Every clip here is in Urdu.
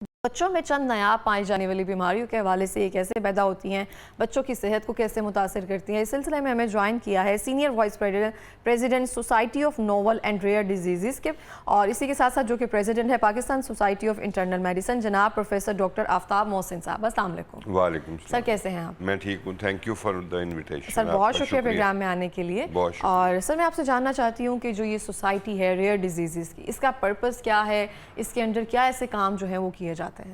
بچوں میں چند نایاب پائی جانے والی بیماریوں کے حوالے سے یہ کیسے پیدا ہوتی ہیں، بچوں کی صحت کو کیسے متاثر کرتی ہیں، اس سلسلے میں ہمیں جوائن کیا ہے senior vice president society of novel and rare diseases کے، اور اسی کے ساتھ ساتھ جو کہ پریزیڈنٹ ہے Pakistan society of internal medicine, جناب پروفیسر ڈاکٹر آفتاب محسن صاحب۔ السلام علیکم۔ وعلیکم السلام سر کیسے ہیں آپ؟ میں ٹھیک ہوں، thank you for the invitation. Sir بہت شکریہ پروگرام میں آنے کے لیے۔ اور سر میں آپ سے جاننا چاہتی ہوں کہ جو یہ سوسائٹی ہے ریئر ڈیزیزز کی، اس کا پرپس کیا ہے، اس کے انڈر کیا ایسے کام جو ہیں وہ کیے جاتے ہیں؟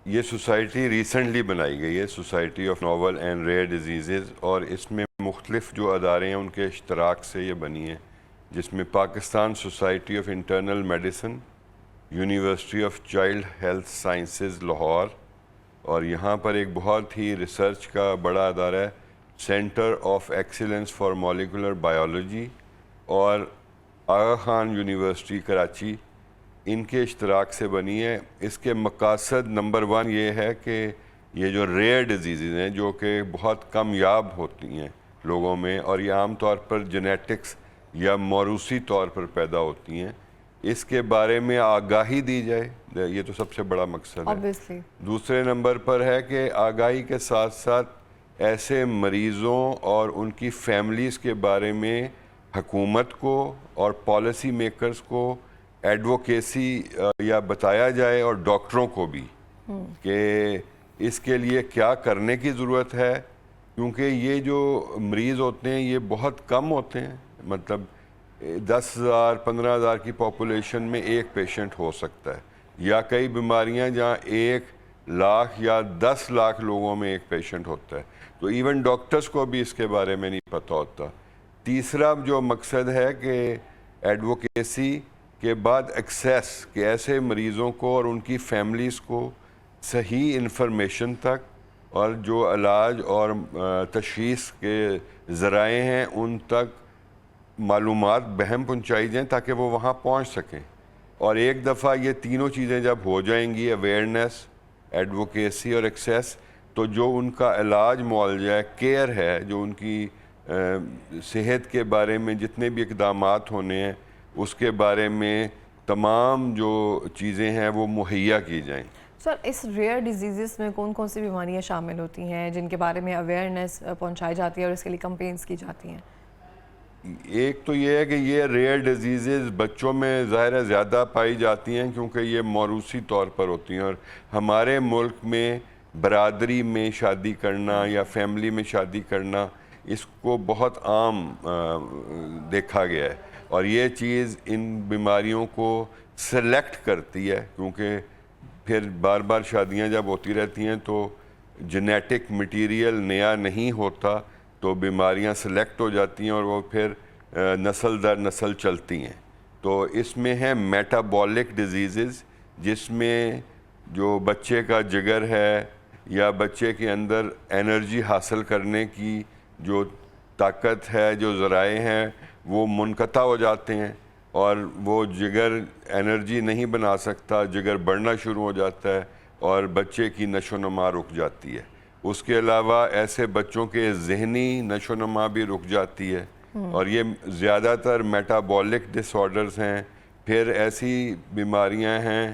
یہ سوسائٹی ریسنٹلی بنائی گئی ہے، society of novel and rare diseases, اور اس میں مختلف جو ادارے ہیں ان کے اشتراک سے یہ بنی ہے، جس میں Pakistan society of internal medicine, university of child health sciences Lahore, اور یہاں پر ایک بہت ہی ریسرچ کا بڑا ادارہ ہے centre of excellence for molecular biology, اور آغا خان یونیورسٹی کراچی، ان کے اشتراک سے بنی ہے۔ اس کے مقاصد نمبر 1 یہ ہے کہ یہ جو ریئر ڈیزیزز ہیں جو کہ بہت کمیاب ہوتی ہیں لوگوں میں، اور یہ عام طور پر جینیٹکس یا موروثی طور پر پیدا ہوتی ہیں، اس کے بارے میں آگاہی دی جائے، یہ تو سب سے بڑا مقصد ہے۔ دوسرے نمبر پر ہے کہ آگاہی کے ساتھ ساتھ ایسے مریضوں اور ان کی فیملیز کے بارے میں حکومت کو اور پالیسی میکرز کو ایڈوکیسی یا بتایا جائے، اور ڈاکٹروں کو بھی، کہ اس کے لیے کیا کرنے کی ضرورت ہے، کیونکہ یہ جو مریض ہوتے ہیں یہ بہت کم ہوتے ہیں، مطلب 10,000 15,000 کی پاپولیشن میں ایک پیشنٹ ہو سکتا ہے، یا کئی بیماریاں جہاں 1 لاکھ یا 10 لاکھ لوگوں میں ایک پیشنٹ ہوتا ہے، تو ایون ڈاکٹرز کو بھی اس کے بارے میں نہیں پتہ ہوتا۔ تیسرا جو مقصد ہے کہ ایڈوکیسی کے بعد ایکسیس، کہ ایسے مریضوں کو اور ان کی فیملیز کو صحیح انفارمیشن تک، اور جو علاج اور تشخیص کے ذرائع ہیں ان تک معلومات بہم پہنچائی جائیں تاکہ وہ وہاں پہنچ سکیں۔ اور ایک دفعہ یہ تینوں چیزیں جب ہو جائیں گی، اویئرنیس، ایڈوکیسی اور ایکسیس، تو جو ان کا علاج معالجہ ہے، کیئر ہے، جو ان کی صحت کے بارے میں جتنے بھی اقدامات ہونے ہیں اس کے بارے میں تمام جو چیزیں ہیں وہ مہیا کی جائیں۔ سر اس ریئر ڈیزیزز میں کون کون سی بیماریاں شامل ہوتی ہیں جن کے بارے میں اویئرنیس پہنچائی جاتی ہے اور اس کے لیے کمپینز کی جاتی ہیں؟ ایک تو یہ ہے کہ یہ ریئر ڈیزیزز بچوں میں ظاہر ہے زیادہ پائی جاتی ہیں کیونکہ یہ موروثی طور پر ہوتی ہیں، اور ہمارے ملک میں برادری میں شادی کرنا یا فیملی میں شادی کرنا اس کو بہت عام دیکھا گیا ہے، اور یہ چیز ان بیماریوں کو سلیکٹ کرتی ہے، کیونکہ پھر بار بار شادیاں جب ہوتی رہتی ہیں تو جینیٹک مٹیریل نیا نہیں ہوتا، تو بیماریاں سلیکٹ ہو جاتی ہیں اور وہ پھر نسل در نسل چلتی ہیں۔ تو اس میں ہے میٹابولک ڈیزیزز، جس میں جو بچے کا جگر ہے یا بچے کے اندر انرجی حاصل کرنے کی جو طاقت ہے، جو ذرائع ہیں، وہ منقطع ہو جاتے ہیں، اور وہ جگر انرجی نہیں بنا سکتا، جگر بڑھنا شروع ہو جاتا ہے اور بچے کی نشو و نما رک جاتی ہے۔ اس کے علاوہ ایسے بچوں کے ذہنی نشو و نما بھی رک جاتی ہے، اور یہ زیادہ تر میٹابولک ڈس آرڈرز ہیں۔ پھر ایسی بیماریاں ہیں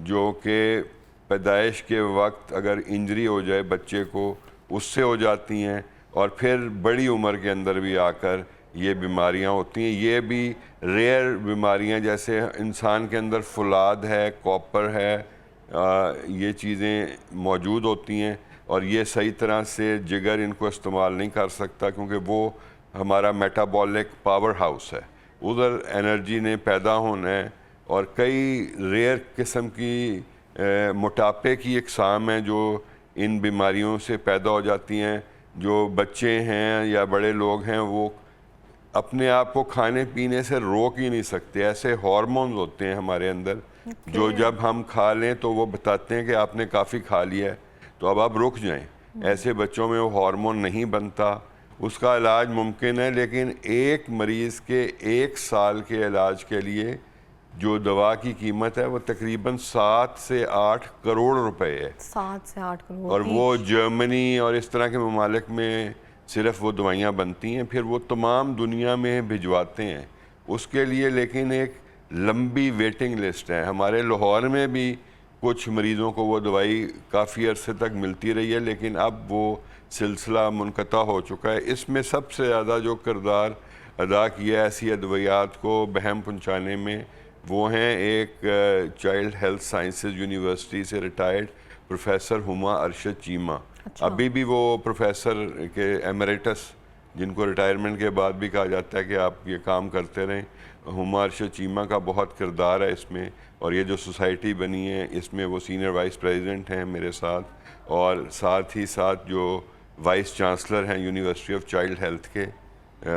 جو کہ پیدائش کے وقت اگر انجری ہو جائے بچے کو اس سے ہو جاتی ہیں، اور پھر بڑی عمر کے اندر بھی آ کر یہ بیماریاں ہوتی ہیں۔ یہ بھی ریئر بیماریاں، جیسے انسان کے اندر فولاد ہے، کاپر ہے، یہ چیزیں موجود ہوتی ہیں، اور یہ صحیح طرح سے جگر ان کو استعمال نہیں کر سکتا کیونکہ وہ ہمارا میٹابولک پاور ہاؤس ہے، ادھر انرجی نے پیدا ہونا ہے۔ اور کئی ریئر قسم کی موٹاپے کی اقسام ہیں جو ان بیماریوں سے پیدا ہو جاتی ہیں۔ جو بچے ہیں یا بڑے لوگ ہیں وہ اپنے آپ کو کھانے پینے سے روک ہی نہیں سکتے، ایسے ہارمونز ہوتے ہیں ہمارے اندر جو جب ہم کھا لیں تو وہ بتاتے ہیں کہ آپ نے کافی کھا لیا ہے تو اب آپ رک جائیں۔ ایسے بچوں میں وہ ہارمون نہیں بنتا، اس کا علاج ممکن ہے، لیکن ایک مریض کے 1 سال کے علاج کے لیے جو دوا کی قیمت ہے وہ تقریباً 7 سے 8 کروڑ روپے ہے۔ 7 سے 8 کروڑ، اور وہ جرمنی اور اس طرح کے ممالک میں صرف وہ دوائیاں بنتی ہیں، پھر وہ تمام دنیا میں بھجواتے ہیں اس کے لیے، لیکن ایک لمبی ویٹنگ لسٹ ہے۔ ہمارے لاہور میں بھی کچھ مریضوں کو وہ دوائی کافی عرصے تک ملتی رہی ہے، لیکن اب وہ سلسلہ منقطع ہو چکا ہے۔ اس میں سب سے زیادہ جو کردار ادا کیا ایسی ادویات کو بہم پہنچانے میں وہ ہیں ایک چائلڈ ہیلتھ سائنسز یونیورسٹی سے ریٹائرڈ پروفیسر ہما ارشد چیمہ۔ ابھی بھی وہ پروفیسر کے ایمریٹس، جن کو ریٹائرمنٹ کے بعد بھی کہا جاتا ہے کہ آپ یہ کام کرتے رہیں، ہما ارشد چیمہ کا بہت کردار ہے اس میں، اور یہ جو سوسائٹی بنی ہے اس میں وہ سینئر وائس پریزیڈنٹ ہیں میرے ساتھ، اور ساتھ ہی ساتھ جو وائس چانسلر ہیں یونیورسٹی آف چائلڈ ہیلتھ کے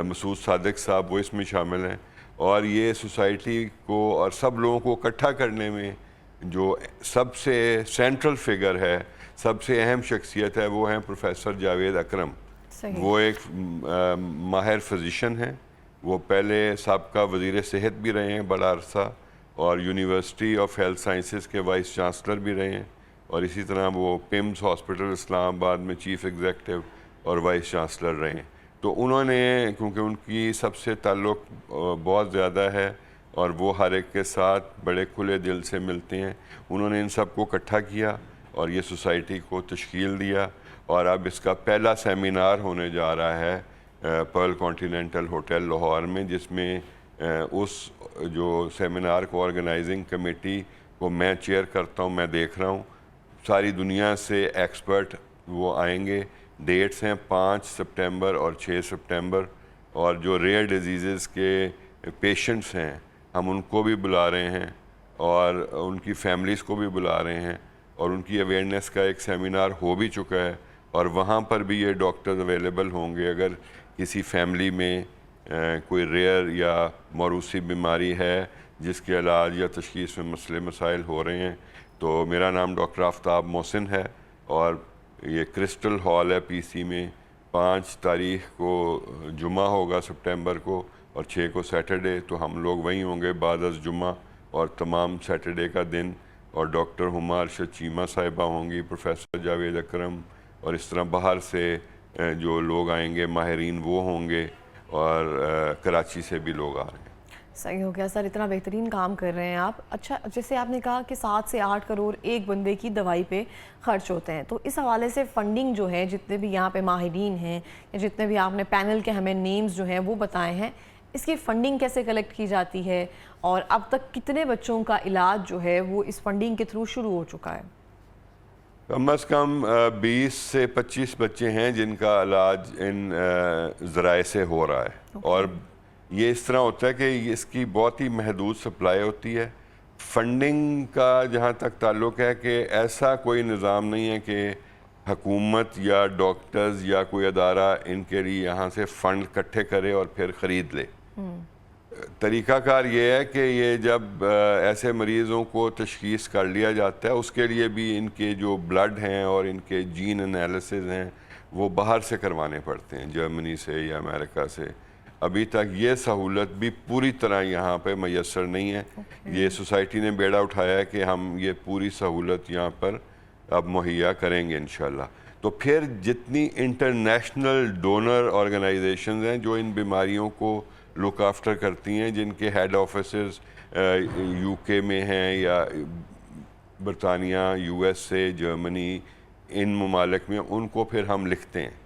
مسعود صادق صاحب، وہ اس میں شامل ہیں۔ اور یہ سوسائٹی کو اور سب لوگوں کو اکٹھا کرنے میں جو سب سے سینٹرل فگر ہے، سب سے اہم شخصیت ہے، وہ ہیں پروفیسر جاوید اکرم۔ وہ ایک ماہر فزیشین ہیں، وہ پہلے سابقہ وزیر صحت بھی رہے ہیں بڑا عرصہ، اور یونیورسٹی آف ہیلتھ سائنسز کے وائس چانسلر بھی رہے ہیں، اور اسی طرح وہ پیمز ہاسپٹل اسلام آباد میں چیف ایگزیکٹو اور وائس چانسلر رہے ہیں۔ تو انہوں نے، کیونکہ ان کی سب سے تعلق بہت زیادہ ہے اور وہ ہر ایک کے ساتھ بڑے کھلے دل سے ملتے ہیں، انہوں نے ان سب کو اکٹھا کیا اور یہ سوسائٹی کو تشکیل دیا، اور اب اس کا پہلا سیمینار ہونے جا رہا ہے پرل کانٹیننٹل ہوٹل لاہور میں، جس میں اس جو سیمینار کو آرگنائزنگ کمیٹی کو میں چیئر کرتا ہوں، میں دیکھ رہا ہوں، ساری دنیا سے ایکسپرٹ وہ آئیں گے۔ ڈیٹس ہیں 5 سپٹمبر اور 6 سپٹمبر، اور جو ریئر ڈیزیزز کے پیشنٹس ہیں ہم ان کو بھی بلا رہے ہیں، اور ان کی فیملیز کو بھی بلا رہے ہیں، اور ان کی اویئرنیس کا ایک سیمینار ہو بھی چکا ہے، اور وہاں پر بھی یہ ڈاکٹرز اویلیبل ہوں گے۔ اگر کسی فیملی میں کوئی ریئر یا موروثی بیماری ہے جس کے علاج یا تشخیص میں مسئلے مسائل ہو رہے ہیں، تو میرا نام ڈاکٹر آفتاب محسن ہے، اور یہ کرسٹل ہال ہے پی سی میں، 5 تاریخ کو جمعہ ہوگا سپٹمبر کو، اور 6 کو سیٹرڈے، تو ہم لوگ وہیں ہوں گے بعد از جمعہ اور تمام سیٹرڈے کا دن، اور ڈاکٹر ہما ارشد چیمہ صاحبہ ہوں گی، پروفیسر جاوید اکرم، اور اس طرح باہر سے جو لوگ آئیں گے ماہرین وہ ہوں گے، اور کراچی سے بھی لوگ آ رہے ہیں۔ صحیح ہو گیا سر، اتنا بہترین کام کر رہے ہیں آپ۔ اچھا، جیسے آپ نے کہا کہ 7 سے 8 کروڑ ایک بندے کی دوائی پہ خرچ ہوتے ہیں، تو اس حوالے سے فنڈنگ جو ہے، جتنے بھی یہاں پہ ماہرین ہیں یا جتنے بھی آپ نے پینل کے ہمیں نیمز جو ہیں وہ بتائے ہیں، اس کی فنڈنگ کیسے کلیکٹ کی جاتی ہے، اور اب تک کتنے بچوں کا علاج جو ہے وہ اس فنڈنگ کے تھرو شروع ہو چکا ہے؟ کم از کم 20 سے 25 بچے ہیں جن کا علاج ان ذرائع سے ہو رہا ہے، اور یہ اس طرح ہوتا ہے کہ اس کی بہت ہی محدود سپلائی ہوتی ہے۔ فنڈنگ کا جہاں تک تعلق ہے کہ ایسا کوئی نظام نہیں ہے کہ حکومت یا ڈاکٹرز یا کوئی ادارہ ان کے لیے یہاں سے فنڈ اکٹھے کرے اور پھر خرید لے۔ طریقہ کار یہ ہے کہ یہ جب ایسے مریضوں کو تشخیص کر لیا جاتا ہے، اس کے لیے بھی ان کے جو بلڈ ہیں اور ان کے جین انالیسز ہیں وہ باہر سے کروانے پڑتے ہیں، جرمنی سے یا امریکہ سے۔ ابھی تک یہ سہولت بھی پوری طرح یہاں پہ میسر نہیں ہے۔ یہ سوسائٹی نے بیڑا اٹھایا ہے کہ ہم یہ پوری سہولت یہاں پر اب مہیا کریں گے انشاءاللہ۔ تو پھر جتنی انٹرنیشنل ڈونر آرگنائزیشنز ہیں جو ان بیماریوں کو لک آفٹر کرتی ہیں، جن کے ہیڈ آفیسز یو کے میں ہیں یا برطانیہ، یو ایس اے، جرمنی، ان ممالک میں، ان کو پھر ہم لکھتے ہیں،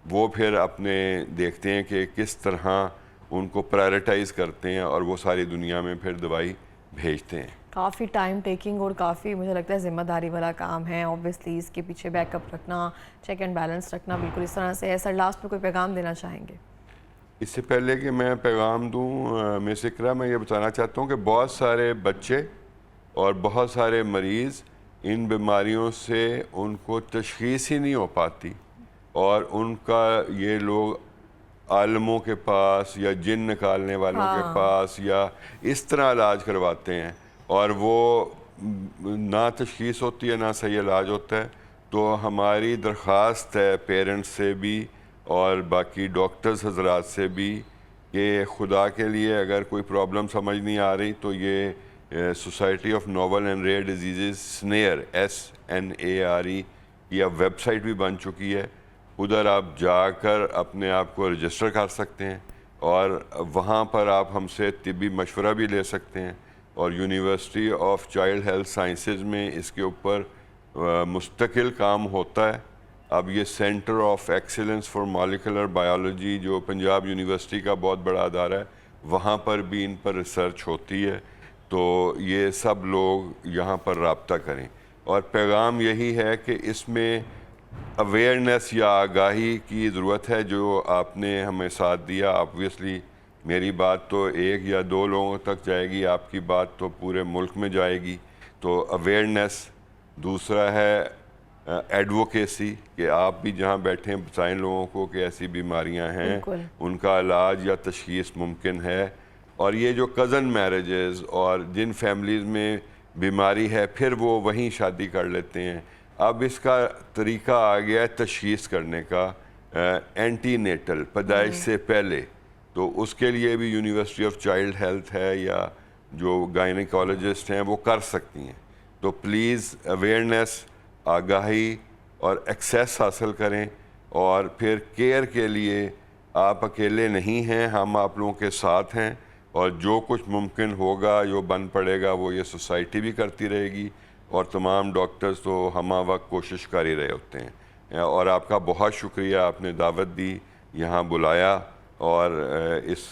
وہ پھر اپنے دیکھتے ہیں کہ کس طرح ان کو پرائرٹائز کرتے ہیں، اور وہ ساری دنیا میں پھر دوائی بھیجتے ہیں۔ کافی ٹائم ٹیکنگ اور کافی مجھے لگتا ہے ذمہ داری والا کام ہے، اوبویسلی اس کے پیچھے بیک اپ رکھنا، چیک اینڈ بیلنس رکھنا بالکل اس طرح سے ہے۔ سر، لاسٹ میں کوئی پیغام دینا چاہیں گے؟ اس سے پہلے کہ میں پیغام دوں مس اقرا، میں یہ بتانا چاہتا ہوں کہ بہت سارے بچے اور بہت سارے مریض ان بیماریوں سے ان کو تشخیص ہی نہیں ہو پاتی، اور ان کا یہ لوگ عالموں کے پاس یا جن نکالنے والوں کے پاس یا اس طرح علاج کرواتے ہیں، اور وہ نہ تشخیص ہوتی ہے نہ صحیح علاج ہوتا ہے۔ تو ہماری درخواست ہے پیرنٹس سے بھی اور باقی ڈاکٹرز حضرات سے بھی کہ خدا کے لیے اگر کوئی پرابلم سمجھ نہیں آ رہی تو یہ society of novel and rare diseases SNARE SNARE کی اب ویب سائٹ بھی بن چکی ہے، ادھر آپ جا کر اپنے آپ کو رجسٹر کر سکتے ہیں، اور وہاں پر آپ ہم سے طبی مشورہ بھی لے سکتے ہیں، اور university of child health sciences میں اس کے اوپر مستقل کام ہوتا ہے. اب یہ centre of excellence for molecular biology جو پنجاب یونیورسٹی کا بہت بڑا ادارہ ہے, وہاں پر بھی ان پر ریسرچ ہوتی ہے. تو یہ سب لوگ یہاں پر رابطہ کریں, اور پیغام یہی ہے کہ اس میں اویئرنیس یا آگاہی کی ضرورت ہے. جو آپ نے ہمیں ساتھ دیا, آبویسلی میری بات تو 1 یا 2 لوگوں تک جائے گی, آپ کی بات تو پورے ملک میں جائے گی. تو اویئرنیس, دوسرا ہے ایڈوکیسی, کہ آپ بھی جہاں بیٹھیں بتائیں لوگوں کو کہ ایسی بیماریاں ہیں, بالکل. ان کا علاج یا تشخیص ممکن ہے. اور یہ جو کزن میرجز اور جن فیملیز میں بیماری ہے پھر وہ وہیں شادی کر لیتے ہیں, اب اس کا طریقہ آ گیا ہے تشخیص کرنے کا, اینٹی نیٹل, پیدائش سے پہلے. تو اس کے لیے بھی یونیورسٹی آف چائلڈ ہیلتھ ہے یا جو گائنیکالوجسٹ ہیں وہ کر سکتی ہیں. تو پلیز اویئرنیس, آگاہی اور ایکسیس حاصل کریں, اور پھر کیئر کے لیے آپ اکیلے نہیں ہیں, ہم آپ لوگوں کے ساتھ ہیں. اور جو کچھ ممکن ہوگا, جو بن پڑے گا, وہ یہ سوسائٹی بھی کرتی رہے گی, اور تمام ڈاکٹرز تو ہمہ وقت کوشش کر ہی رہے ہوتے ہیں. اور آپ کا بہت شکریہ, آپ نے دعوت دی, یہاں بلایا, اور اس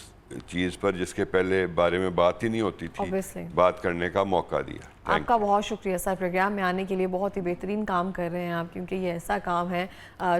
چیز پر جس کے پہلے بارے میں بات ہی نہیں ہوتی تھی, Obviously. بات کرنے کا موقع دیا. آپ کا بہت شکریہ سر, پروگرام میں آنے کے لیے. بہت ہی بہترین کام کر رہے ہیں آپ, کیونکہ یہ ایسا کام ہے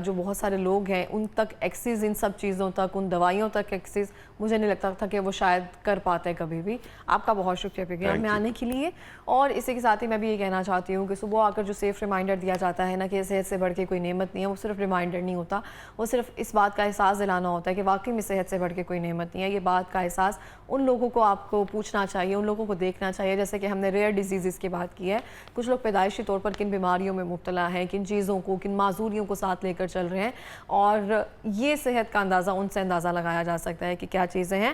جو بہت سارے لوگ ہیں ان تک ایکسیس, ان سب چیزوں تک, ان دوائیوں تک ایکسیس مجھے نہیں لگتا تھا کہ وہ شاید کر پاتے کبھی بھی. آپ کا بہت شکریہ پروگرام میں آنے کے لیے. اور اسی کے ساتھ ہی میں بھی یہ کہنا چاہتی ہوں کہ صبح آ کر جو سیف ریمائنڈر دیا جاتا ہے نا کہ صحت سے بڑھ کے کوئی نعمت نہیں ہے, وہ صرف ریمائنڈر نہیں ہوتا, وہ صرف اس بات کا احساس دلانا ہوتا ہے کہ واقعی میں صحت سے بڑھ کے کوئی نعمت نہیں ہے. یہ بات کا احساس ان لوگوں کو آپ کو پوچھنا چاہیے, ان لوگوں کو دیکھنا چاہیے. جیسے کہ ہم نے ریئر ڈیزیزز کی بات کی ہے, کچھ لوگ پیدائشی طور پر کن بیماریوں میں مبتلا ہیں, کن چیزوں کو, کن معذوریوں کو ساتھ لے کر چل رہے ہیں, اور یہ صحت کا اندازہ ان سے اندازہ لگایا جا سکتا ہے کہ کیا چیزیں ہیں.